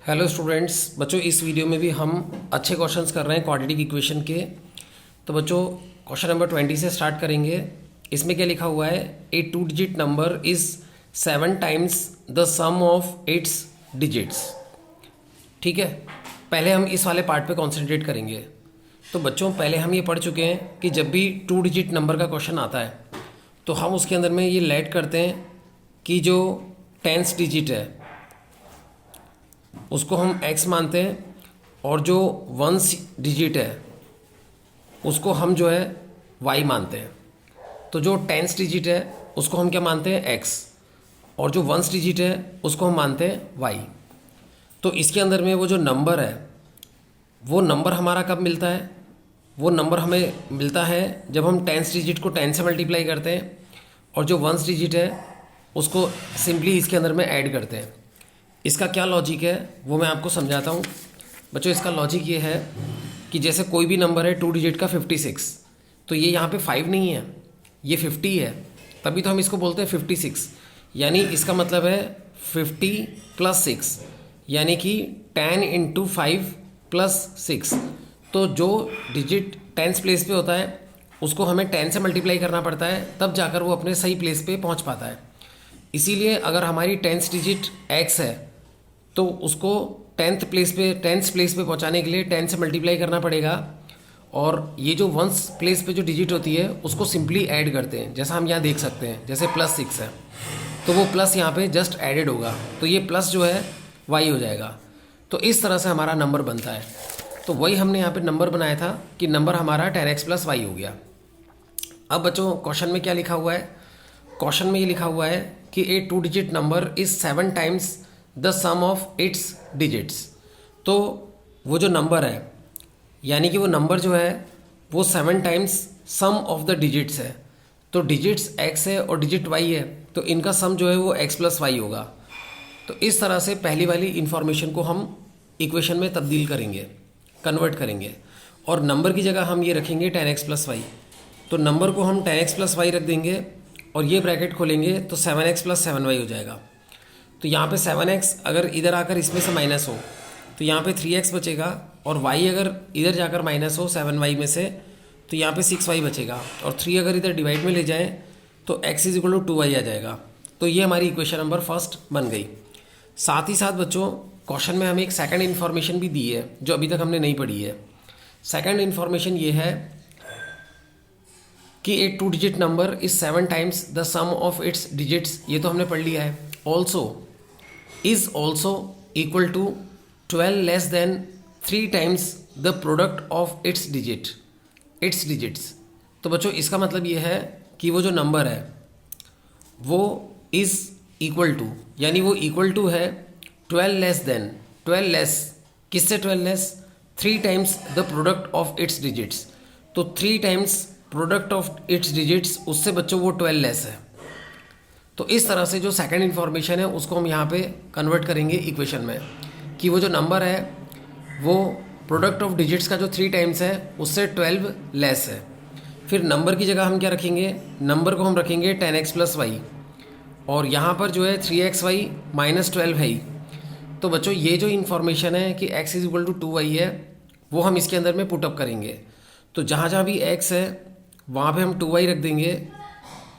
Hello students, बच्चों इस video में भी हम अच्छे क्वेश्चंस कर रहे हैं क्वाड्रेटिक इक्वेशन के। तो बच्चों क्वेश्चन नंबर 20 से स्टार्ट करेंगे। इसमें क्या लिखा हुआ है, a 2 digit number is 7 times the sum of its digits. ठीक है, पहले हम इस वाले पार्ट पे कॉन्सेंट्रेट करेंगे। तो बच्चों पहले हम ये पढ़ चुके हैं कि जब भी 2 डिजिट नंबर का क्वेश्चन आता है तो हम उसके अंदर में ये लेट करते हैं कि जो 10th डिजिट है उसको हम x मानते हैं और जो 1st डिजिट है उसको हम जो है y मानते हैं। तो जो 10th डिजिट है उसको हम क्या मानते हैं, x, और जो 1st डिजिट है उसको हम मानते हैं y। तो इसके अंदर में वो जो नंबर है वो नंबर हमारा कब मिलता है, वो नंबर हमें मिलता है जब हम 10th डिजिट को 10 से मल्टीप्लाई करते हैं और जो 1st डिजिट है उसको सिंपली इसके अंदर में ऐड करते हैं। इसका क्या लॉजिक है वो मैं आपको समझाता हूँ। बच्चों इसका लॉजिक ये है कि जैसे कोई भी नंबर है 2 डिजिट का 56, तो ये यहाँ पे 5 नहीं है, ये 50 है, तभी तो हम इसको बोलते हैं 56। यानी इसका मतलब है 50 + 6, यानी कि 10 × 5 + 6। तो जो डिजिट 10th प्लेस पे होता है उसको हमें 10 से मल्टीप्लाई करना पड़ता है, तब जाकर वो अपने सही प्लेस पे पहुँच पाता है। इसीलिए अगर हमारी 10th डिजिट x है तो उसको 10th प्लेस पे पहुंचाने के लिए 10 से मल्टीप्लाई करना पड़ेगा, और ये जो 1st प्लेस पे जो डिजिट होती है उसको सिंपली ऐड करते हैं। जैसा हम यहाँ देख सकते हैं, जैसे +6 है तो वो प्लस यहाँ पे जस्ट एडेड होगा, तो ये प्लस जो है y हो जाएगा। तो इस तरह से हमारा नंबर बनता है। तो वही हमने यहाँ पे नंबर बनाया था कि नंबर हमारा 10x + y हो गया। अब बच्चों क्वेश्चन में क्या लिखा हुआ है, क्वेश्चन में ये लिखा हुआ है कि a 2 digit number is 7 times the sum of its digits. तो वो जो नंबर है, यानी कि वो नंबर जो है वो 7 times sum of the digits है। तो डिजिट्स x है और डिजिट y है, तो इनका सम जो है वो x + y होगा। तो इस तरह से पहली वाली इंफॉर्मेशन को हम इक्वेशन में तब्दील करेंगे, कन्वर्ट करेंगे, और नंबर की जगह हम ये रखेंगे 10x + y। तो नंबर को हम 10x + y रख देंगे और ये ब्रैकेट खोलेंगे तो 7x + 7y हो जाएगा। तो यहाँ पे 7x अगर इधर आकर इसमें से माइनस हो तो यहाँ पे 3x बचेगा, और y अगर इधर जाकर माइनस हो 7y में से तो यहाँ पे 6y बचेगा, और 3 अगर इधर डिवाइड में ले जाएं तो x = 2y आ जाएगा। तो ये हमारी इक्वेशन नंबर फर्स्ट बन गई। साथ ही साथ बच्चों क्वेश्चन में हमें एक सेकंड इन्फॉर्मेशन भी दी है जो अभी तक हमने नहीं पढ़ी है। सेकंड इन्फॉर्मेशन ये है कि a 2 digit number is 7 times the sum of its digits, ये तो हमने पढ़ लिया है। Also is also equal to 12 less than 3 times the product of its digits. तो बच्चों इसका मतलब ये है कि वो जो नंबर है वो इज़ इक्वल टू, यानी वो इक्वल टू है 12 लेस देन, 12 लेस किससे 12 less, 3 times the product of its digits. तो 3 times product of its digits, उससे बच्चों वो 12 लेस है। तो इस तरह से जो सेकंड इन्फॉर्मेशन है उसको हम यहाँ पे कन्वर्ट करेंगे इक्वेशन में, कि वो जो नंबर है वो प्रोडक्ट ऑफ डिजिट्स का जो 3 टाइम्स है उससे 12 लेस है। फिर नंबर की जगह हम क्या रखेंगे, नंबर को हम रखेंगे 10x + y, और यहाँ पर जो है 3xy - 12 है ही। तो बच्चों ये जो इन्फॉर्मेशन है कि x = 2y है वो हम इसके अंदर में पुटअप करेंगे। तो जहाँ जहाँ भी x है वहाँ पे हम 2y रख देंगे,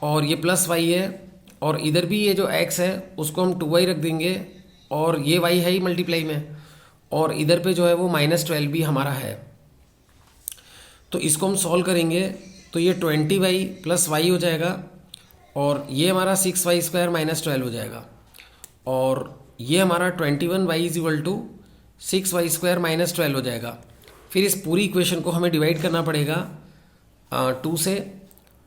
और ये +y है, और इधर भी ये जो x है उसको हम 2y रख देंगे, और ये y है ही मल्टीप्लाई में, और इधर पे जो है वो -12 भी हमारा है। तो इसको हम सॉल्व करेंगे तो ये 20y + y हो जाएगा, और ये हमारा 6y² - 12 हो जाएगा, और ये हमारा 21y = 6y² - 12 हो जाएगा। फिर इस पूरी इक्वेशन को हमें डिवाइड करना पड़ेगा 2 से।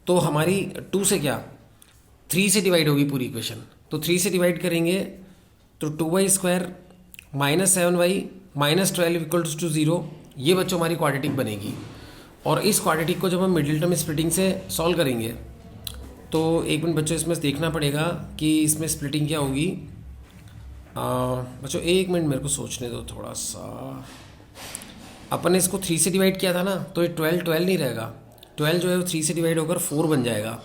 तो हमारी 2 से क्या 3 से डिवाइड होगी पूरी इक्वेशन, तो 3 से डिवाइड करेंगे तो 2y² - 7y - 12 = 0। ये बच्चों हमारी क्वाड्रेटिक बनेगी, और इस क्वाड्रेटिक को जब हम मिडिल टर्म स्प्लिटिंग से सॉल्व करेंगे तो एक मिनट बच्चों इसमें देखना पड़ेगा कि इसमें स्प्लिटिंग क्या होगी। बच्चों एक मिनट मेरे को सोचने दो थोड़ा सा। अपन ने इसको 3 से डिवाइड किया था ना, तो ये 12 नहीं रहेगा, 12 जो है वो 3 से डिवाइड होकर 4 बन जाएगा।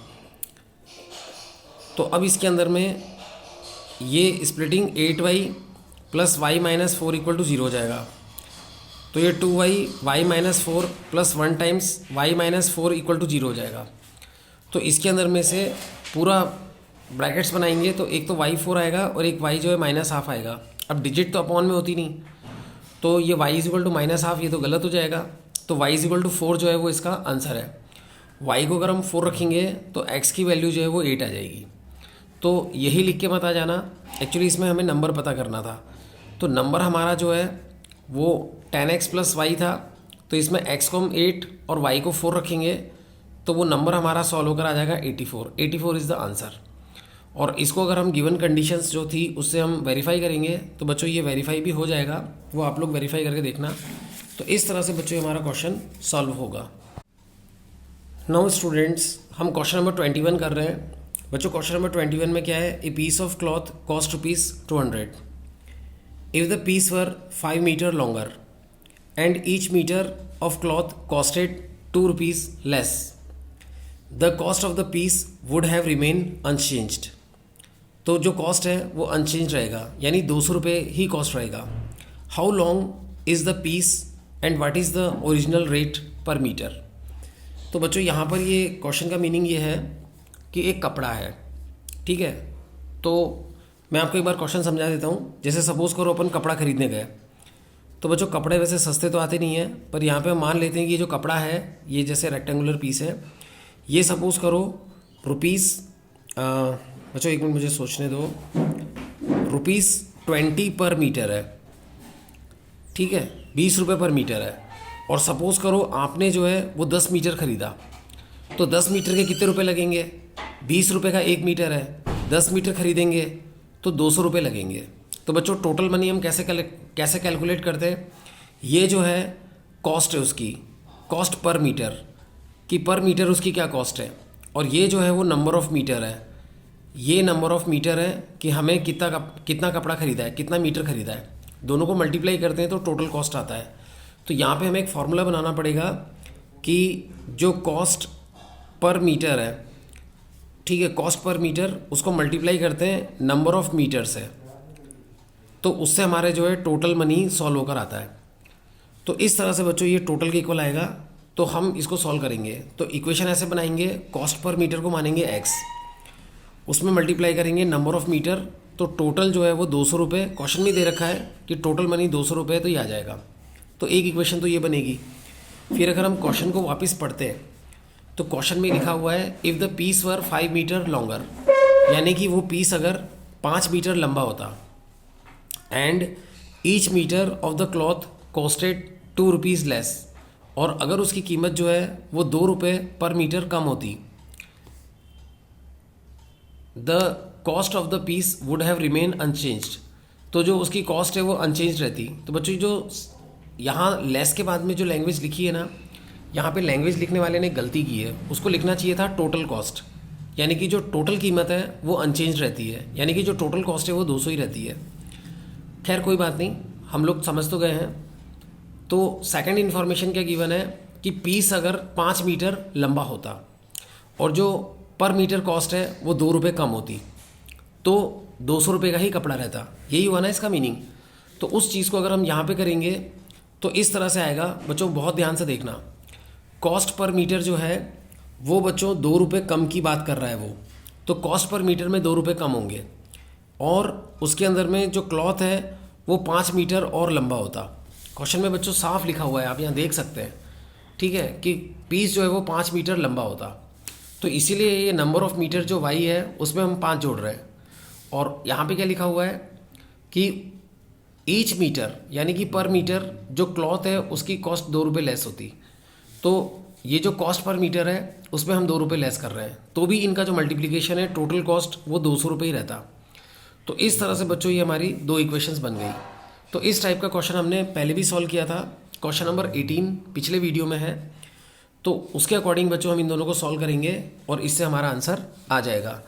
तो अब इसके अंदर में ये splitting 8y plus y minus 4 equal to 0 हो जाएगा। तो ये 2y y minus 4 plus 1 times y minus 4 equal to 0 हो जाएगा। तो इसके अंदर में से पूरा ब्रैकेट्स बनाएंगे तो एक तो y4 आएगा और एक y जो है माइनस हाफ आएगा। अब डिजिट तो अपॉन में होती नहीं, तो ये y is equal to minus half, ये तो गलत हो जाएगा। तो y इज इक्वल टू 4 जो है वो इसका आंसर है। y को अगर हम 4 रखेंगे तो x की वैल्यू जो है वो 8 आ जाएगी। तो यही लिख के मत आ जाना, एक्चुअली इसमें हमें नंबर पता करना था। तो नंबर हमारा जो है वो 10x प्लस वाई था, तो इसमें x को हम 8 और y को 4 रखेंगे तो वो नंबर हमारा सॉल्व होकर आ जाएगा 84। 84 इज़ द आंसर। और इसको अगर हम गिवन कंडीशंस जो थी उससे हम वेरीफाई करेंगे तो बच्चों ये वेरीफाई भी हो जाएगा, वो आप लोग वेरीफाई करके देखना। तो इस तरह से बच्चों हमारा क्वेश्चन सॉल्व होगा। नाउ स्टूडेंट्स, हम क्वेश्चन नंबर 21 कर रहे हैं। बच्चों क्वेश्चन नंबर 21 में क्या है, a piece of cloth cost ₹200 if the piece were 5 metre longer and each metre of cloth costed ₹2 less, the cost of the piece would have remain unchanged. तो जो cost है वो अनचेंज रहेगा, यानी 200 रुपये ही कॉस्ट रहेगा। How long is the piece and what is the original rate per metre. तो बच्चों यहाँ पर ये क्वेश्चन का मीनिंग ये है कि एक कपड़ा है, ठीक है। तो मैं आपको एक बार क्वेश्चन समझा देता हूँ। जैसे सपोज़ करो अपन कपड़ा खरीदने गए, तो बच्चों कपड़े वैसे सस्ते तो आते नहीं हैं, पर यहाँ पे हम मान लेते हैं कि ये जो कपड़ा है ये जैसे रेक्टेंगुलर पीस है, ये सपोज़ करो रुपीज़ बच्चों एक मिनट मुझे सोचने दो, ₹20 पर मीटर है, ठीक है, 20 रुपये पर मीटर है। और सपोज़ करो आपने जो है वो 10 मीटर ख़रीदा, तो 10 मीटर के कितने रुपए लगेंगे, 20 रुपये का 1 मीटर है, 10 मीटर खरीदेंगे तो 200 रुपये लगेंगे। तो बच्चों टोटल मनी हम कैसे कैलकुलेट करते हैं, ये जो है कॉस्ट है उसकी, कॉस्ट पर मीटर कि पर मीटर उसकी क्या कॉस्ट है, और ये जो है वो नंबर ऑफ़ मीटर है, ये नंबर ऑफ़ मीटर है कि हमें कितना कपड़ा ख़रीदा है, कितना मीटर ख़रीदा है, दोनों को मल्टीप्लाई करते हैं तो टोटल कॉस्ट आता है। तो यहाँ पे हमें एक फार्मूला बनाना पड़ेगा कि जो कॉस्ट पर मीटर है, ठीक है, कॉस्ट पर मीटर उसको मल्टीप्लाई करते हैं नंबर ऑफ़ मीटर से, तो उससे हमारे जो है टोटल मनी सॉल्व होकर आता है। तो इस तरह से बच्चों ये टोटल के इक्वल आएगा। तो हम इसको सॉल्व करेंगे तो इक्वेशन ऐसे बनाएंगे, कॉस्ट पर मीटर को मानेंगे x, उसमें मल्टीप्लाई करेंगे नंबर ऑफ़ मीटर, तो टोटल जो है वो 200 रुपये, क्वेश्चन में दे रखा है कि टोटल मनी 200 रुपये, तो ये आ जाएगा। तो एक इक्वेशन तो ये बनेगी। फिर अगर हम क्वेश्चन को वापस पढ़ते हैं तो क्वेश्चन में लिखा हुआ है if the piece were 5 metre longer, यानी कि वो पीस अगर 5 मीटर लंबा होता, and each metre of the cloth costed ₹2 less, और अगर उसकी कीमत जो है वो 2 रुपये पर मीटर कम होती, the cost of the piece would have remain unchanged. तो जो उसकी कॉस्ट है वो अनचेंज रहती। तो बच्चों जो यहाँ लेस के बाद में जो लैंग्वेज लिखी है ना, यहाँ पे लैंग्वेज लिखने वाले ने गलती की है, उसको लिखना चाहिए था टोटल कॉस्ट, यानी कि जो टोटल कीमत है वो अनचेंज रहती है, यानी कि जो टोटल कॉस्ट है वो 200 ही रहती है। खैर कोई बात नहीं, हम लोग समझ तो गए हैं। तो सेकंड इन्फॉर्मेशन क्या गिवन है कि पीस अगर 5 मीटर लंबा होता और जो पर मीटर कॉस्ट है वो 2 रुपये कम होती, तो 200 रुपये का ही कपड़ा रहता। यही हुआ ना इसका मीनिंग। तो उस चीज़ को अगर हम यहाँ पे करेंगे तो इस तरह से आएगा। बच्चों बहुत ध्यान से देखना, कॉस्ट पर मीटर जो है वो बच्चों 2 रुपये कम की बात कर रहा है वो, तो कॉस्ट पर मीटर में 2 रुपये कम होंगे, और उसके अंदर में जो क्लॉथ है वो 5 मीटर और लंबा होता। क्वेश्चन में बच्चों साफ लिखा हुआ है, आप यहाँ देख सकते हैं, ठीक है, कि पीस जो है वो 5 मीटर लंबा होता। तो इसीलिए ये नंबर ऑफ़ मीटर जो y है उसमें हम 5 जोड़ रहे हैं। और यहाँ पे क्या लिखा हुआ है कि ईच मीटर, यानी कि पर मीटर जो क्लॉथ है उसकी कॉस्ट 2 रुपये लेस होती। तो ये जो कॉस्ट पर मीटर है उसमें हम 2 रुपये लेस कर रहे हैं, तो भी इनका जो मल्टीप्लिकेशन है टोटल कॉस्ट वो 200 रुपये ही रहता। तो इस तरह से बच्चों ये हमारी 2 इक्वेशंस बन गई। तो इस टाइप का क्वेश्चन हमने पहले भी सॉल्व किया था, क्वेश्चन नंबर 18 पिछले वीडियो में है। तो उसके अकॉर्डिंग बच्चों हम इन दोनों को सॉल्व करेंगे और इससे हमारा आंसर आ जाएगा।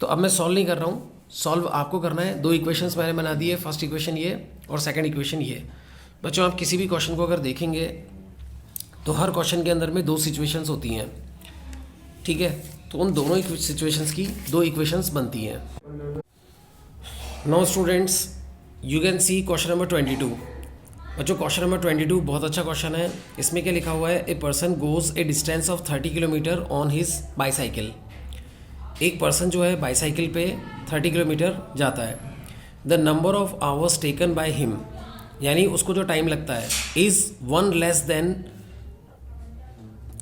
तो अब मैं सॉल्व नहीं कर रहा हूँ, सॉल्व आपको करना है। 2 इक्वेशंस मैंने बना दी है, फर्स्ट इक्वेशन ये और सेकंड इक्वेशन ये। बच्चों आप किसी भी क्वेश्चन को अगर देखेंगे तो हर क्वेश्चन के अंदर में 2 सिचुएशंस होती हैं, ठीक है। तो उन दोनों सिचुएशंस की 2 इक्वेशंस बनती हैं। Now students, you can see question number 22। बच्चों क्वेश्चन नंबर 22 बहुत अच्छा क्वेश्चन है। इसमें क्या लिखा हुआ है, a person goes a distance of 30 kilometre on his bicycle. एक पर्सन जो है बाईसाइकिल पे 30 किलोमीटर जाता है। The number of hours taken by him, यानी उसको जो टाइम लगता है, is 1 less than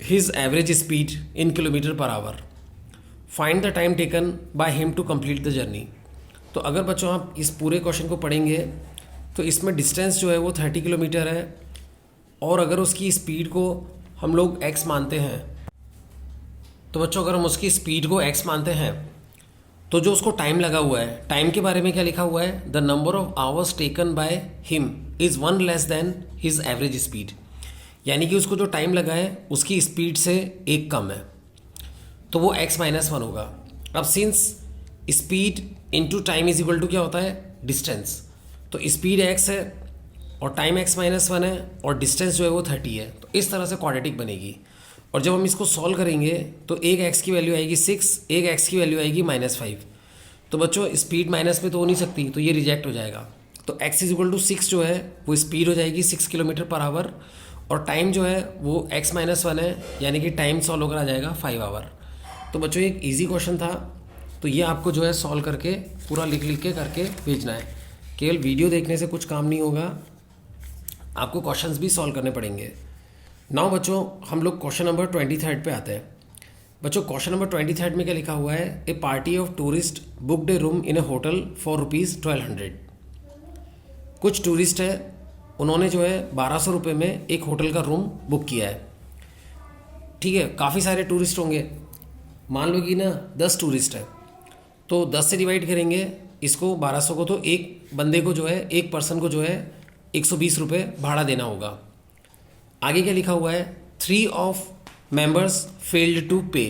his average speed in kilometre per hour. Find the time taken by him to complete the journey. तो अगर बच्चों आप इस पूरे क्वेश्चन को पढ़ेंगे तो इसमें डिस्टेंस जो है वो 30 किलोमीटर है, और अगर उसकी स्पीड को हम लोग x मानते हैं, तो बच्चों अगर हम उसकी स्पीड को x मानते हैं तो जो उसको टाइम लगा हुआ है, टाइम के बारे में क्या लिखा हुआ है, the number of hours taken by him is 1 less than his average speed, यानी कि उसको जो टाइम लगा है उसकी स्पीड से एक कम है, तो वो x-1 होगा। अब since speed into time is equal to क्या होता है, डिस्टेंस, तो स्पीड x है और टाइम x-1 है और डिस्टेंस जो है वो 30 है, तो इस तरह से क्वाड्रेटिक बनेगी। और जब हम इसको सॉल्व करेंगे तो एक x की वैल्यू आएगी 6, एक x की वैल्यू आएगी -5। तो बच्चों स्पीड माइनस में तो हो नहीं सकती, तो ये रिजेक्ट हो जाएगा। तो x इज इक्वल टू 6 जो है वो स्पीड हो जाएगी 6 किलोमीटर पर आवर, और टाइम जो है वो x-1 है, यानी कि टाइम सॉल्व होकर आ जाएगा 5 आवर। तो बच्चों एक इजी क्वेश्चन था, तो ये आपको जो है सॉल्व करके पूरा लिख के करके भेजना है। केवल वीडियो देखने से कुछ काम नहीं होगा, आपको क्वेश्चंस भी सॉल्व करने पड़ेंगे। नाउ बच्चों हम लोग क्वेश्चन नंबर 23 पे आते हैं। बच्चों क्वेश्चन नंबर 23 में क्या लिखा हुआ है, a party of tourist booked a room in a hotel for ₹1200। कुछ टूरिस्ट है, उन्होंने जो है 1200 रुपये में एक होटल का रूम बुक किया है। ठीक है, काफ़ी सारे टूरिस्ट होंगे, मान लो कि ना 10 टूरिस्ट है, तो 10 से डिवाइड करेंगे इसको 1200 को, तो एक बंदे को जो है, एक पर्सन को जो है 120 रुपये भाड़ा देना होगा। आगे क्या लिखा हुआ है, 3 ऑफ मेंबर्स फेल्ड टू पे।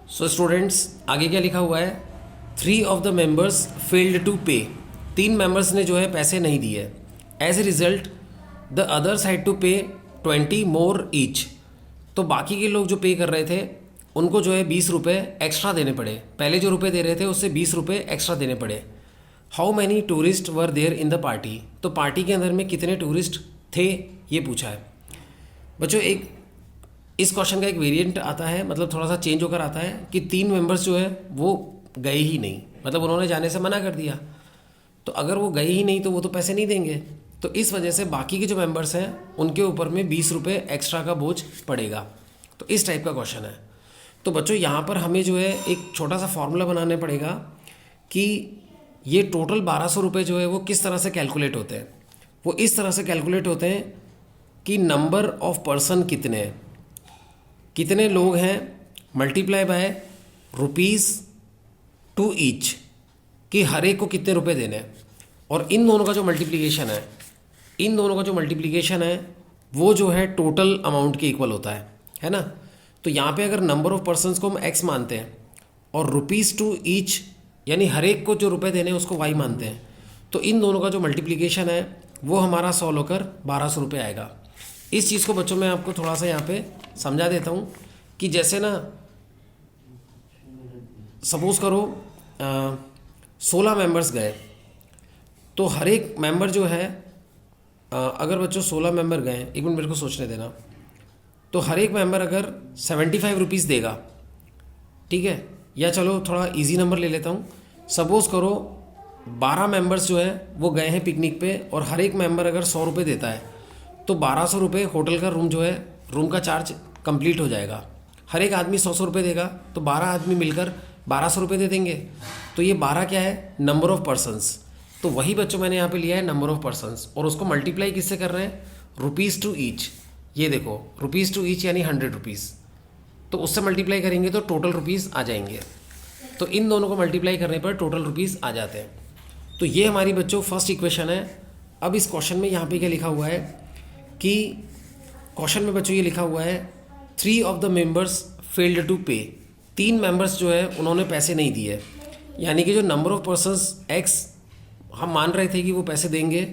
सो स्टूडेंट्स आगे क्या लिखा हुआ है, 3 of the members failed to pay. 3 members ने जो है पैसे नहीं दिए। As a result the others had to pay 20 more each. तो बाकी के लोग जो पे कर रहे थे उनको जो है 20 रुपये एक्स्ट्रा देने पड़े। पहले जो रुपए दे रहे थे उससे 20 रुपये एक्स्ट्रा देने पड़े। How many tourist were there in the party. तो पार्टी के अंदर में कितने टूरिस्ट थे ये पूछा है। बच्चों एक इस क्वेश्चन का एक वेरिएंट आता है, मतलब थोड़ा सा चेंज होकर आता है कि 3 मेंबर्स जो है वो गए ही नहीं, मतलब उन्होंने जाने से मना कर दिया। तो अगर वो गए ही नहीं तो वो तो पैसे नहीं देंगे, तो इस वजह से बाकी के जो मेंबर्स हैं उनके ऊपर में 20 रुपये एक्स्ट्रा का बोझ पड़ेगा। तो इस टाइप का क्वेश्चन है। तो बच्चों यहाँ पर हमें जो है एक छोटा सा फॉर्मूला बनाना पड़ेगा कि ये टोटल 1200 रुपये जो है वो किस तरह से कैलकुलेट होते हैं। वो इस तरह से कैलकुलेट होते हैं कि नंबर ऑफ पर्सन कितने हैं, कितने लोग हैं, मल्टीप्लाई बाय ₹2 ईच, कि हर एक को कितने रुपए देने हैं। और इन दोनों का जो मल्टीप्लिकेशन है, इन दोनों का जो मल्टीप्लिकेशन है वो जो है टोटल अमाउंट के इक्वल होता है ना। तो यहाँ पे अगर नंबर ऑफ पर्सन्स को हम x मानते हैं और ₹2 ईच, यानी हर एक को जो रुपए देने हैं उसको y मानते हैं, तो इन दोनों का जो मल्टीप्लिकेशन है वो हमारा सॉल्व होकर 1200 रुपये आएगा। इस चीज़ को बच्चों मैं आपको थोड़ा सा यहाँ पे समझा देता हूँ कि जैसे ना सपोज़ करो 16 मेंबर्स गए, तो हर एक मेंबर जो है अगर बच्चों 16 मेंबर गए, एक मिनट मेरे को सोचने देना, तो हर एक मेंबर अगर 75 रुपीज़ देगा, ठीक है, या चलो थोड़ा इजी नंबर ले लेता हूँ, सपोज़ करो 12 मेंबर्स जो है वो गए हैं पिकनिक पे और हर एक मेंबर अगर 100 रुपये देता है, तो 1200 रुपये होटल का रूम जो है, रूम का चार्ज कंप्लीट हो जाएगा। हर एक आदमी 100 रुपये देगा, तो 12 आदमी मिलकर 1200 रुपये दे देंगे। तो ये 12 क्या है, नंबर ऑफ पर्सन्स। तो वही बच्चों मैंने यहाँ पे लिया है नंबर ऑफ पर्सन्स, और उसको मल्टीप्लाई किससे कर रहे हैं, ₹2 ईच। ये देखो ₹2 ईच यानी 100 रुपीज़, तो उससे मल्टीप्लाई करेंगे तो टोटल रुपीज़ आ जाएंगे। तो इन दोनों को मल्टीप्लाई करने पर टोटल रुपीज़ आ जाते हैं। तो ये हमारी बच्चों फर्स्ट इक्वेशन है। अब इस क्वेश्चन में यहाँ पे क्या लिखा हुआ है कि क्वेश्चन में बच्चों ये लिखा हुआ है 3 of the members failed to pay. 3 members जो है उन्होंने पैसे नहीं दिए, यानी कि जो नंबर ऑफ पर्सन्स x हम मान रहे थे कि वो पैसे देंगे,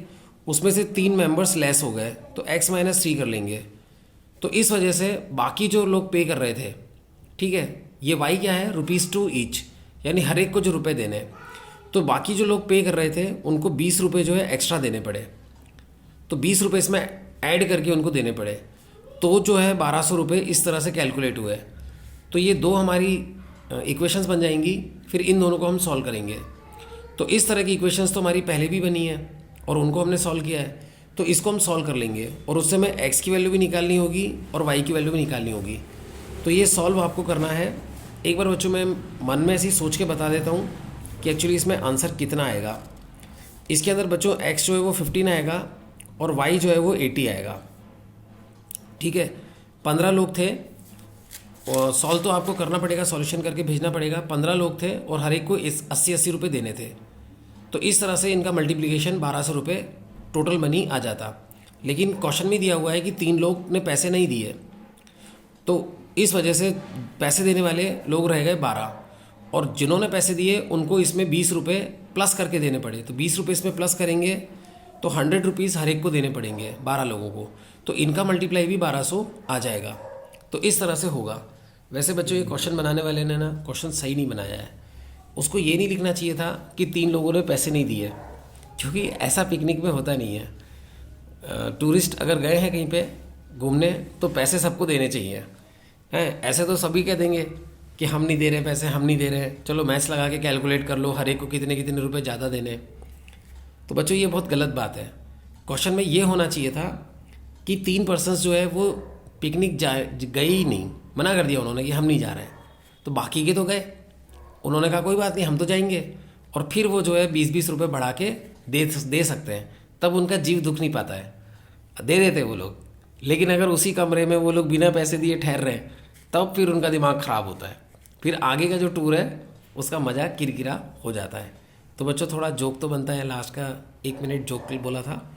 उसमें से 3 मेंबर्स लेस हो गए, तो x-3 कर लेंगे। तो इस वजह से बाकी जो लोग पे कर रहे थे, ठीक है, ये y क्या है, ₹2 ईच, यानी हर एक को जो रुपए देने हैं। तो बाकी जो लोग पे कर रहे थे उनको 20 रुपये जो है एक्स्ट्रा देने पड़े, तो 20 रुपये इसमें ऐड करके उनको देने पड़े, तो जो है 1200 रुपये इस तरह से कैलकुलेट हुए। तो ये दो हमारी इक्वेशंस बन जाएंगी, फिर इन दोनों को हम सॉल्व करेंगे। तो इस तरह की इक्वेशंस तो हमारी पहले भी बनी है और उनको हमने सॉल्व किया है, तो इसको हम सॉल्व कर लेंगे और उससे हमें x की वैल्यू भी निकालनी होगी और y की वैल्यू भी निकालनी होगी। तो ये सॉल्व आपको करना है। एक बार बच्चों मैं मन में ऐसे ही सोच के बता देता हूँ कि एक्चुअली इसमें आंसर कितना आएगा। इसके अंदर बच्चों x जो है वो 15 आएगा और y जो है वो 80 आएगा। ठीक है, 15 लोग थे और सॉल्व तो आपको करना पड़ेगा, सॉल्यूशन करके भेजना पड़ेगा। 15 लोग थे और हर एक को 80-80 रुपये देने थे, तो इस तरह से इनका मल्टीप्लिकेशन 1200 रुपये टोटल मनी आ जाता। लेकिन क्वेश्चन में दिया हुआ है कि 3 लोग ने पैसे नहीं दिए, तो इस वजह से पैसे देने वाले लोग रह गए 12, और जिन्होंने पैसे दिए उनको इसमें 20 रुपये प्लस करके देने पड़े। तो 20 रुपये इसमें प्लस करेंगे तो 100 रुपीज़ हर एक को देने पड़ेंगे 12 लोगों को, तो इनका मल्टीप्लाई भी 1200 आ जाएगा। तो इस तरह से होगा। वैसे बच्चों ये क्वेश्चन बनाने वाले ने ना क्वेश्चन सही नहीं बनाया है। उसको ये नहीं लिखना चाहिए था कि 3 लोगों ने पैसे नहीं दिए, क्योंकि ऐसा पिकनिक में होता नहीं है। टूरिस्ट अगर गए हैं कहीं पे घूमने तो पैसे सबको देने चाहिए हैं। ऐसे तो सभी कह देंगे कि हम नहीं दे रहे पैसे, हम नहीं दे रहे, चलो मैथ्स लगा के कैलकुलेट कर लो हर एक को कितने कितने रुपए ज़्यादा देने। तो बच्चों ये बहुत गलत बात है। क्वेश्चन में ये होना चाहिए था कि 3 पर्सन्स जो है वो पिकनिक गए ही नहीं, मना कर दिया उन्होंने कि हम नहीं जा रहे हैं, तो बाकी के तो गए। उन्होंने कहा कोई बात नहीं हम तो जाएंगे, और फिर वो जो है 20-20 रुपये बढ़ा के दे सकते हैं, तब उनका जीव दुख नहीं पाता है, दे देते वो लोग। लेकिन अगर उसी कमरे में वो लोग बिना पैसे दिए ठहर रहे हैं तब फिर उनका दिमाग ख़राब होता है, फिर आगे का जो टूर है उसका मज़ा किरकिरा हो जाता है। तो बच्चों थोड़ा जोक तो बनता है, लास्ट का 1 मिनट जोक बोला था।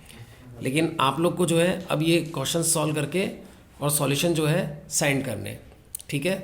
लेकिन आप लोग को जो है अब ये क्वेश्चन सॉल्व करके और सॉल्यूशन जो है सेंड करने, ठीक है।